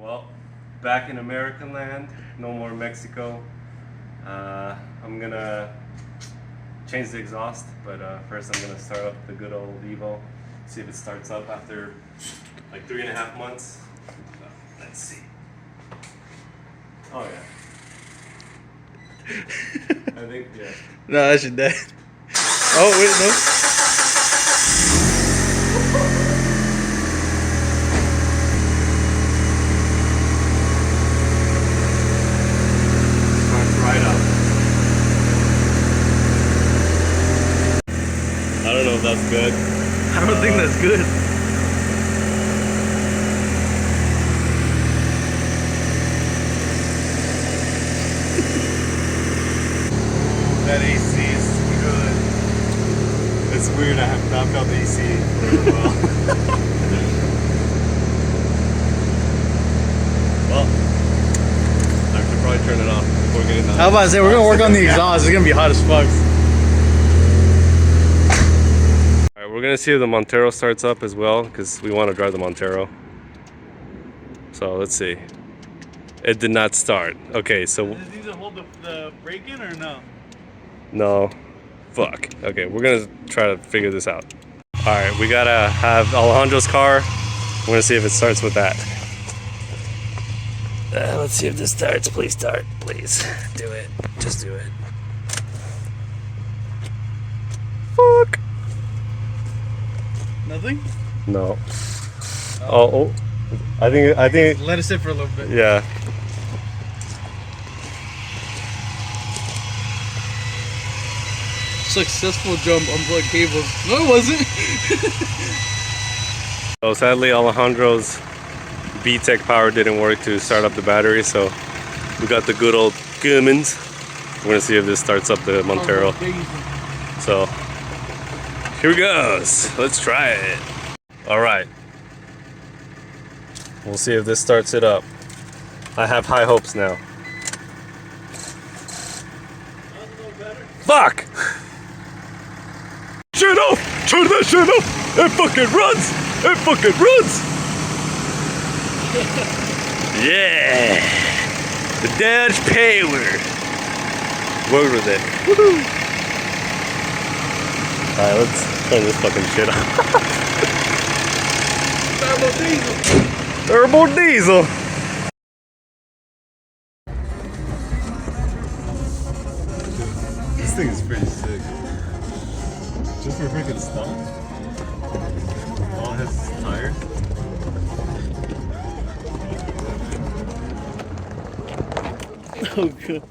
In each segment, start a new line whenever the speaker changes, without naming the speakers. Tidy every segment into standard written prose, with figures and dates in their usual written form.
Well, back in American land, no more Mexico. I'm gonna change the exhaust, but first I'm gonna start up the good old Evo, see if it starts up after like 3.5 months. So, let's see. Oh yeah. I think, yeah.
No, that shit dead. Oh, wait, no.
I don't know if that's good.
I don't think that's good.
That AC is good. It's weird, I have not felt AC for a while. Well, I should probably turn it off before getting that.
I was about to say, we're gonna work on the exhaust. It's gonna be hot as fuck.
Alright, we're gonna see if the Montero starts up as well, because we want to drive the Montero. So let's see. It did not start. Okay, so.
Does it need to hold the brake in or no?
No. Fuck. Okay, we're gonna try to figure this out. Alright, we gotta have Alejandro's car. We're gonna see if it starts with that. Let's see if this starts. Please start. Please. Do it. Just do it. Fuck.
Nothing?
No. Oh. I think.
Let it sit for a little bit.
Yeah.
Successful jump, unplug cables. No, it wasn't.
So sadly, Alejandro's B-Tech power didn't work to start up the battery, so we got the good old Cummins. We're gonna see if this starts up the Montero. So here we goes. Let's try it. All right. We'll see if this starts it up. I have high hopes now. Fuck! Shut off! Turn that shit off! It fucking runs! It fucking runs! Yeah! The Dodge Payward! Work with it. Woohoo! Alright, let's turn this fucking shit off.
Turbo diesel.
Turbo diesel! This thing is pretty sick. Just for freaking stock. All it has is tires.
Oh, good.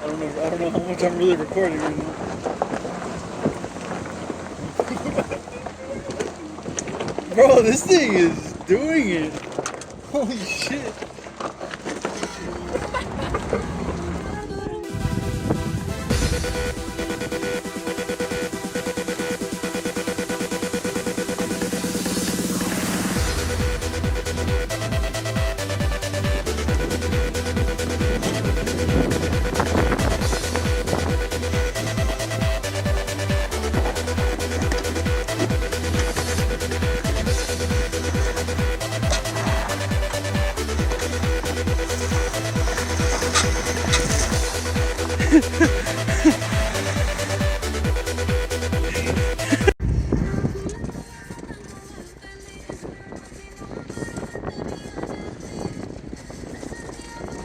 I don't know how much I'm really recording right now. Bro, this thing is doing it. Holy shit.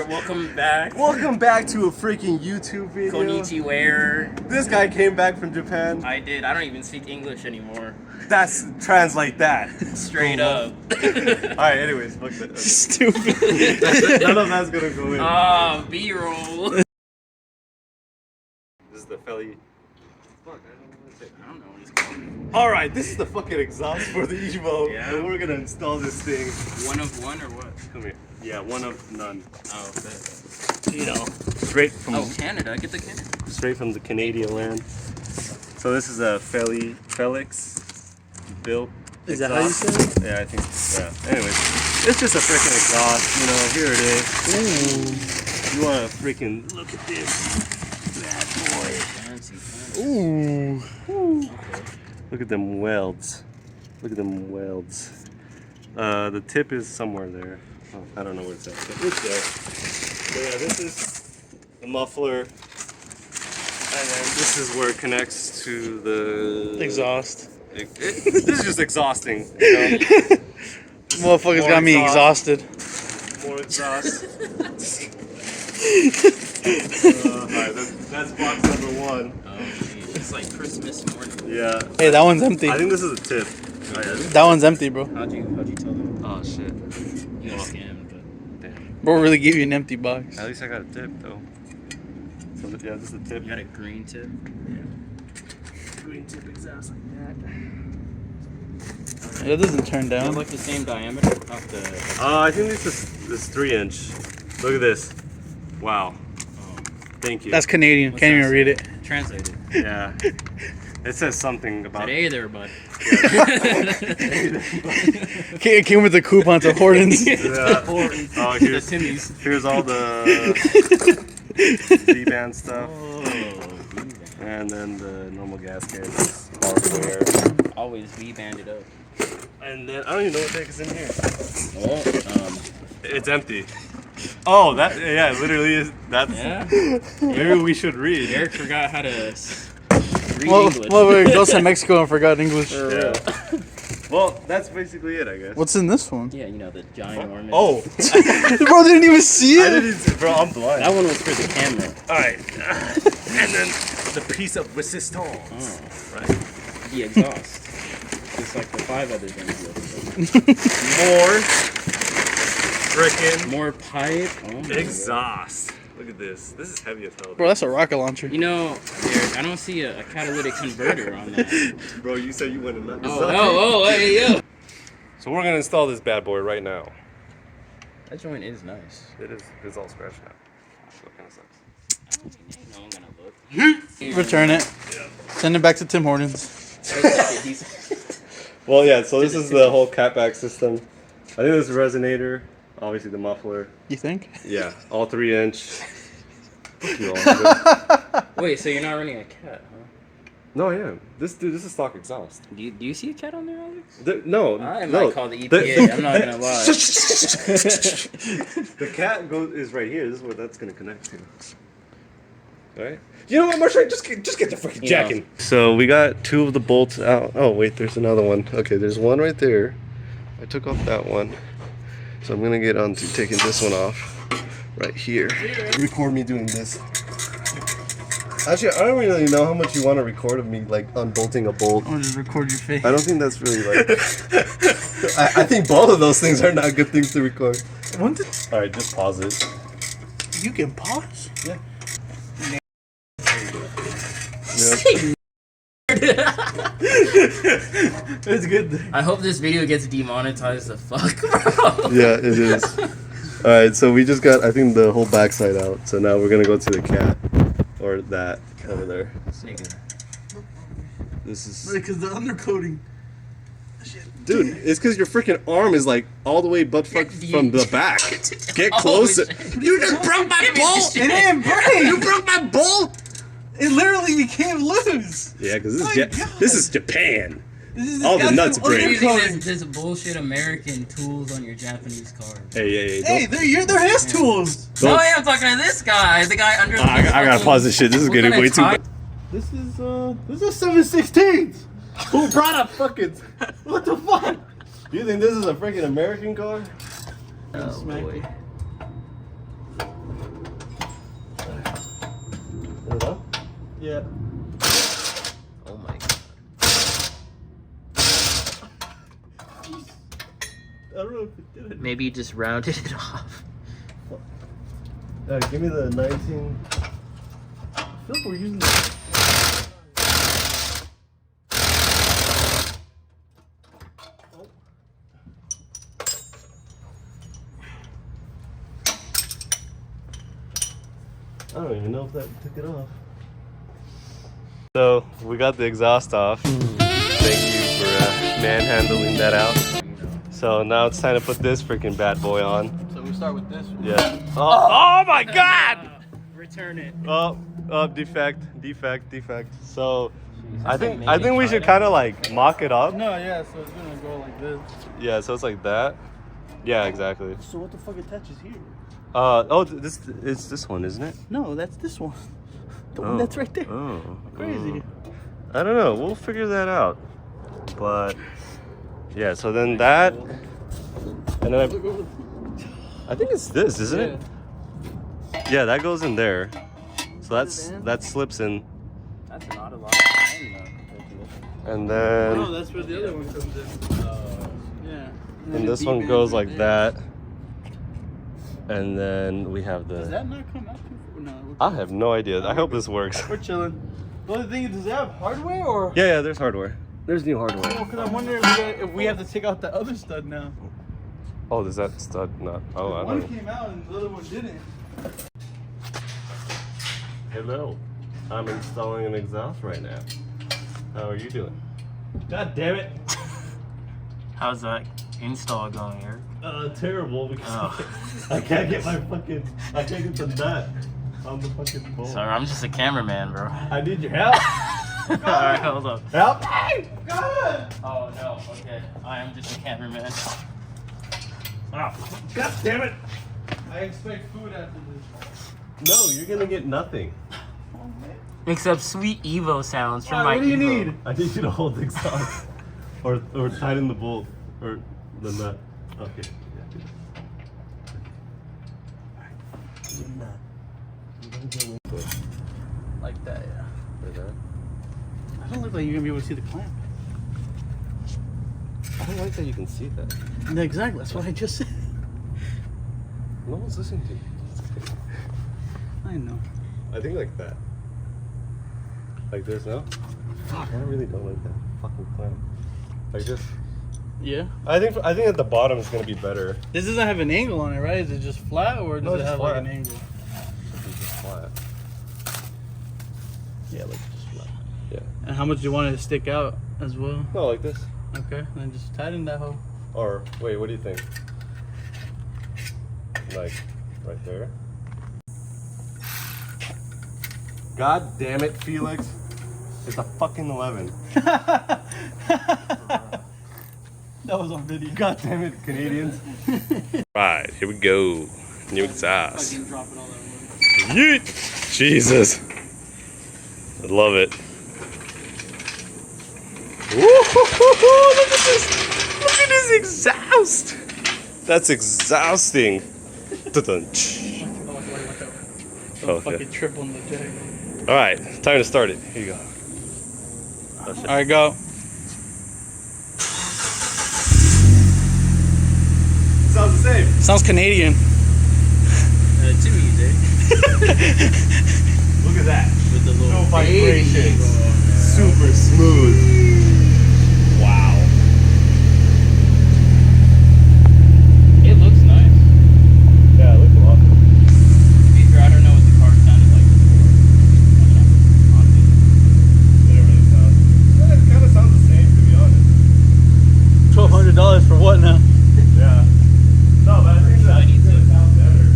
Welcome back.
Welcome back to a freaking YouTube video.
Konnichiwa.
This guy came back from Japan.
I did. I don't even speak English anymore.
That's translate that.
Straight up.
Alright, anyways, fuck that. Okay.
Stupid.
None of that's gonna go in.
B-roll.
This is the Feli. Fuck, I don't know what to say.
I don't know what it's called.
Alright, this is the fucking exhaust for the Evo.
Yeah.
And we're gonna install this thing.
One of one or what?
Come here. Yeah, one of none.
Oh, okay.
You know, straight from
Canada. Get the Canada.
straight from the Canadian land. So this is a Felix built.
Is that how you say it?
Yeah, I think. Yeah. Anyways, it's just a freaking exhaust. You know, here it is. Ooh. You wanna freaking look at this bad boy?
Fancy.
Ooh.
Ooh. Look at them welds. Look at them welds. The tip is somewhere there. Oh, I don't know where it's at. But it's there. So yeah, this is the muffler. And then this is where it connects to the
Exhaust.
This is just exhausting. You know?
Motherfuckers
More
got me exhausted.
More exhaust. Alright, that's box number 1.
Oh, geez. It's like Christmas morning.
Yeah.
Hey, that one's empty.
I think this is a tip. Oh, yeah.
That one's empty, bro.
How'd you tell them?
Oh shit.
You got scammed, but
Damn.
Bro really gave you an empty box.
At least I got a tip though. So yeah, this is a tip.
you got a green tip.
Green tip exhaust like
It doesn't turn
They have
down.
like the same diameter of the.
I think this is 3-inch. Look at this. Wow. Thank you.
That's Canadian.
What's
Can't
that
even read it.
Translated.
Yeah. It says something about.
Hey there, bud.
It came with a coupon to Hortons.
Yeah. Oh,
The
here's
Timmy's.
all the V-band stuff, and then the normal gaskets, hardware,
Always V-banded up.
and then I don't even know what the heck is in here.
Oh,
It's empty. Oh, that yeah, it literally is. That's
yeah.
maybe we should read.
Eric forgot how to read
Well,
English.
we goes to Mexico and forgot English.
Yeah. Well, that's basically it, I guess.
What's in this one?
Yeah, you know, the ginormous.
Oh,
Bro didn't even see
I
it.
didn't. Bro, I'm blind.
That one was for the camera.
All right, and then the piece of resistance.
Oh.
Right.
The exhaust. Just like the 5 other things.
More frickin'
More pipe. Oh my God.
exhaust. Look at this. This is heavy as hell.
Bro, that's a rocket launcher.
You know, Eric, I don't see a catalytic converter on that.
Bro, you said you went in that.
Hey, yo.
So we're gonna install this bad boy right now.
That joint is nice.
It is. It's all scratched out. So it kind of sucks.
Ain't no one gonna look.
Return it. Send it back to Tim Hortons.
Well, yeah. So this is the whole catback system. I think this resonator, obviously the muffler.
You think?
Yeah, all 3-inch.
Wait, so you're not running a cat, huh?
No, I am. This is stock exhaust.
Do you see a cat on there, Alex?
No,
I
no.
might call the EPA. I'm not gonna lie.
The cat is right here. This is where that's gonna connect to. Alright. You know what, Marshall? Just get the freaking jacking. So we got 2 of the bolts out. Oh wait, there's another one. Okay, there's one right there. I took off that one. So I'm gonna get on to taking this one off. Right here. Record me doing this. Actually, I don't really know how much you want to record of me, like, unbolting a bolt.
I'm gonna just record your face.
I don't think that's really, like... I think both of those things are not good things to record. Alright, just pause it.
You can pause?
Yeah.
It's good.
I hope this video gets demonetized the fuck, bro.
Yeah, it is. Alright, so we just got, I think, the whole backside out. So now we're gonna go to the cat. Or that over there. This is...
Because the undercoating.
Dude, it's because your freaking arm is like all the way butt fuck from the back. Get closer.
You just broke my bolt.
It didn't break.
You broke my bolt.
It literally became loose.
Yeah, because
My God.
this is Japan.
This is
All the nuts break.
You're
undercoating.
using this bullshit American tools on your Japanese car.
Hey,
Hey, they're his tools.
No, yeah, I'm talking to this guy. The guy under the
I gotta pause this shit. This is getting way too much.
This is 7/16.
Who brought a fucking... What the fuck? You think this is a freaking American car?
Oh, boy.
Hello? Yeah.
Oh, my God.
I don't know if it did it.
Maybe you just rounded it off.
Give me the 19... I feel like we're using the... I don't even know if that took it off. So, we got the exhaust off. Thank you for manhandling that out. So now it's time to put this freaking bad boy on.
So we start with this one.
Yeah. Oh my god!
Return it.
Oh, defect. So I think we should kind of like mock it up.
No, yeah, so it's gonna go like this.
Yeah, so it's like that. Yeah, exactly.
So what the fuck attaches here?
This is this one, isn't it?
No, that's this one. The one that's right there.
Oh,
Crazy.
I don't know. We'll figure that out. But yeah, so then that, and then I think it's this, isn't it? Yeah, that goes in there. So that slips in.
That's not a lot of time,
And then
Oh, that's where the other one comes in. Yeah.
and this one goes like that. And then we have
Does
the.
that not come out too far? No.
I have no idea. I hope this works.
We're chilling. The only thing is, does it have hardware or?
Yeah, there's hardware. There's new hardware.
Oh, because I'm wondering if we have to take out the other stud now.
Oh, does that stud not? Oh, I
One
don't know.
came out and the other one didn't.
Hello. I'm installing an exhaust right now. How are you doing? God damn it.
How's that install going, Eric?
Terrible because
Oh.
I can't get the nut on the fucking bolt.
Sorry, I'm just a cameraman, bro.
I need your help.
Alright, hold up.
Help me! God!
Oh no, okay. I am just a cameraman.
Oh, God damn it!
I expect food after this.
No, you're gonna get nothing.
Except sweet Evo sounds from my
What do you
Evo.
need?
I need you to hold the exhaust. or tighten the bolt. Or the nut. Okay.
Like that, yeah.
Like that?
I don't look like you're gonna be able to see the clamp.
I don't like that you can see that.
Yeah, exactly. That's what I just said.
No one's listening to you.
I know.
I think like that. Like this, no? Fuck, I really don't like that fucking clamp. Like this.
Yeah.
I think at the bottom is gonna be better.
This doesn't have an angle on it, right? Is it just flat or does
No,
it
it's
have
flat.
like an angle?
It's just flat.
Yeah, like just flat.
Yeah.
And how much do you want it to stick out as well?
No, like this.
Okay, then just tighten that hole.
Or wait, what do you think? Like right there. God damn it, Felix! It's a fucking 11.
That was on video.
God damn it, Canadians! Right, here we go. New exhaust.
Dropping all that wood.
Yeet! Jesus. I love it. Woo-hoo-hoo-hoo! Look at this! Look at this exhaust! That's exhausting. Dun-dun.
Don't
Oh,
fucking
yeah.
trip on the jack.
Alright, time to start it. Here you go.
Alright, go.
Sounds the same.
Sounds Canadian.
To me, Jay.
Look at that.
With the little
No
baby
vibrations.
Evo on there.
Super smooth. Wow.
It looks nice.
Yeah, it looks a lot.
To be fair, I don't know what the car sounded like before. Honestly.
It really sounds. It kind of sounds the same, to be honest.
$1,200 for what now?
Yeah. No, but I think that it sounds better.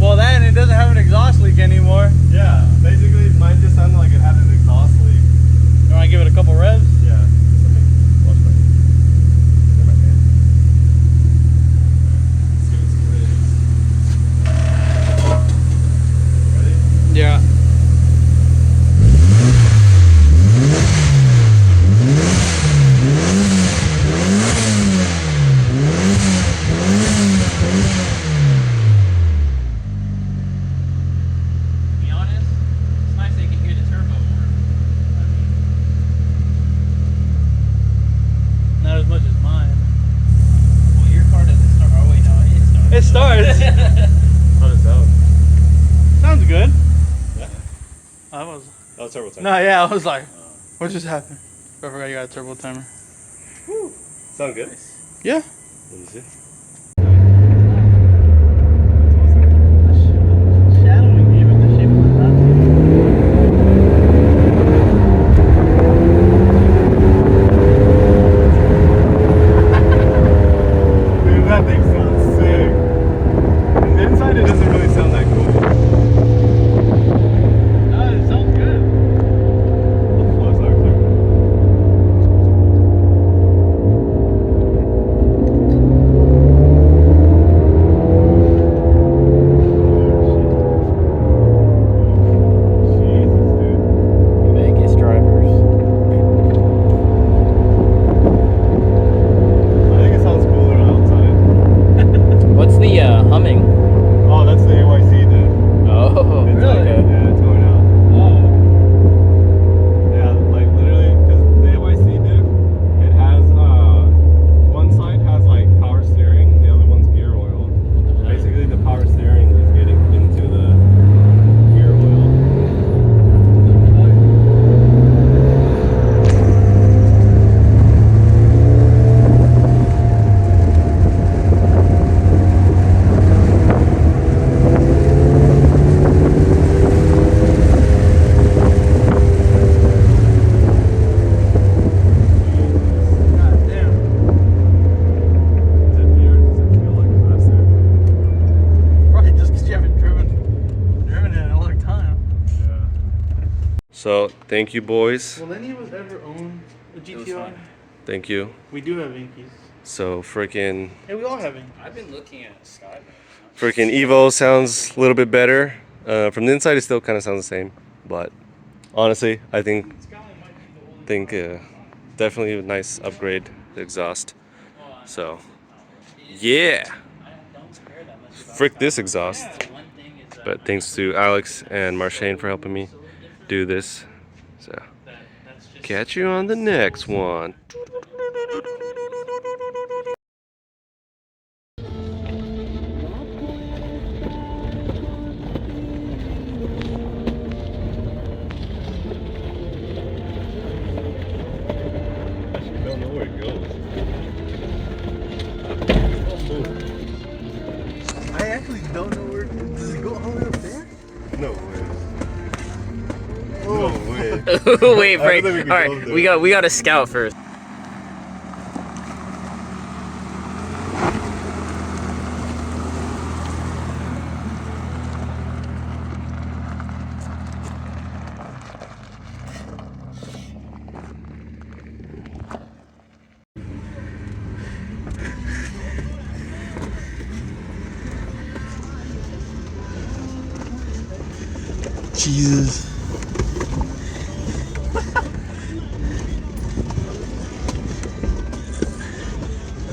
Well, that and it doesn't have an exhaust leak anymore.
Yeah, basically mine just sounded like it had an exhaust leak.
You want to give it a couple revs?
Yeah. Let me watch my in my hand. Let's give it some ready?
Yeah.
To be honest, it's nice they can hear the turbo more.
Not as much as mine.
Well, your car doesn't start. Oh, wait, no, it starts.
It starts.
How does it sound?
Sounds good.
Yeah.
I was.
Oh, turbo time.
No, yeah, I was like, what just happened? I forgot you got a turbo timer.
Sound good?
Yeah.
Let me see.
Shadowing gave it the shape of the
Dude, that thing sounds sick. Inside it doesn't really sound that cool.
No, it sounds good.
So thank you, boys.
Will any of us ever own a GTR?
Thank you.
We do have Inkies.
So freaking
Hey, we all have Inkies.
I've been looking at Sky.
Evo sounds a little bit better. From the inside, it still kind of sounds the same. But honestly, I think definitely a nice upgrade. The exhaust. So yeah. Frick this exhaust. But thanks to Alex and Marshane for helping me do this. So catch you on the next one. I don't know where it goes.
I actually don't know where. Does it go all the way up there?
No way.
Oh.
No way.
Wait,
I
break.
don't think we
All
can go
right,
there.
we got to scout first.
Jesus.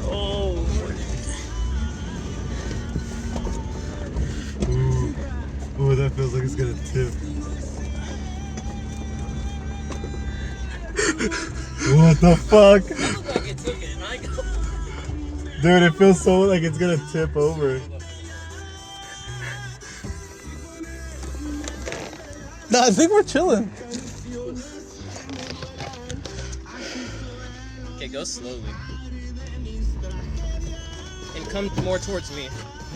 Oh.
Ooh, that feels like it's gonna tip. What the fuck?
Like it took it, and I go.
Dude, it feels so like it's gonna tip over.
No, I think we're chilling.
Okay, go slowly. And come more towards me.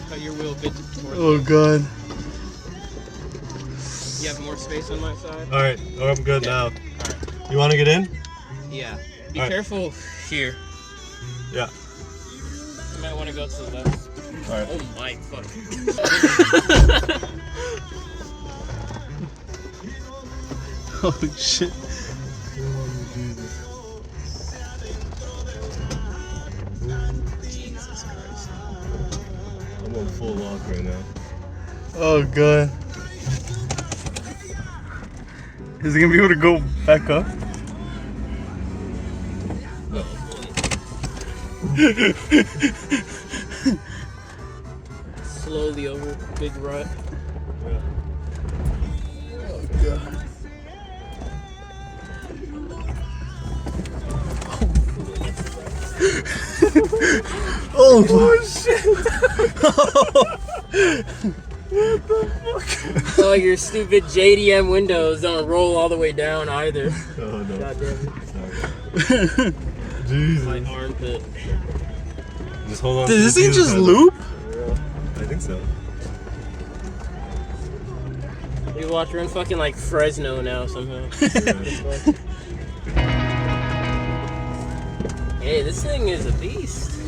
Cut your wheel a bit towards
Oh
me.
god.
You have more space on my side?
Alright, I'm good
Yeah.
now.
Alright.
You wanna get in?
Yeah. Be
Alright.
careful here.
Yeah.
You might want to go to the left.
Alright.
Oh my fuck.
Holy shit.
Jesus Christ.
I'm on full lock right now.
Oh god. Is he gonna be able to go back up?
Slowly over big rut.
Oh god. Oh shit! What the fuck?
Oh, your stupid JDM windows don't roll all the way down either.
Oh no.
God damn it.
Sorry.
My
Jesus.
armpit.
Just hold on.
Did
to
this
the
thing
Jesus
just
handle.
loop?
I think so.
We walk around fucking like Fresno now somehow. Hey, this thing is a beast.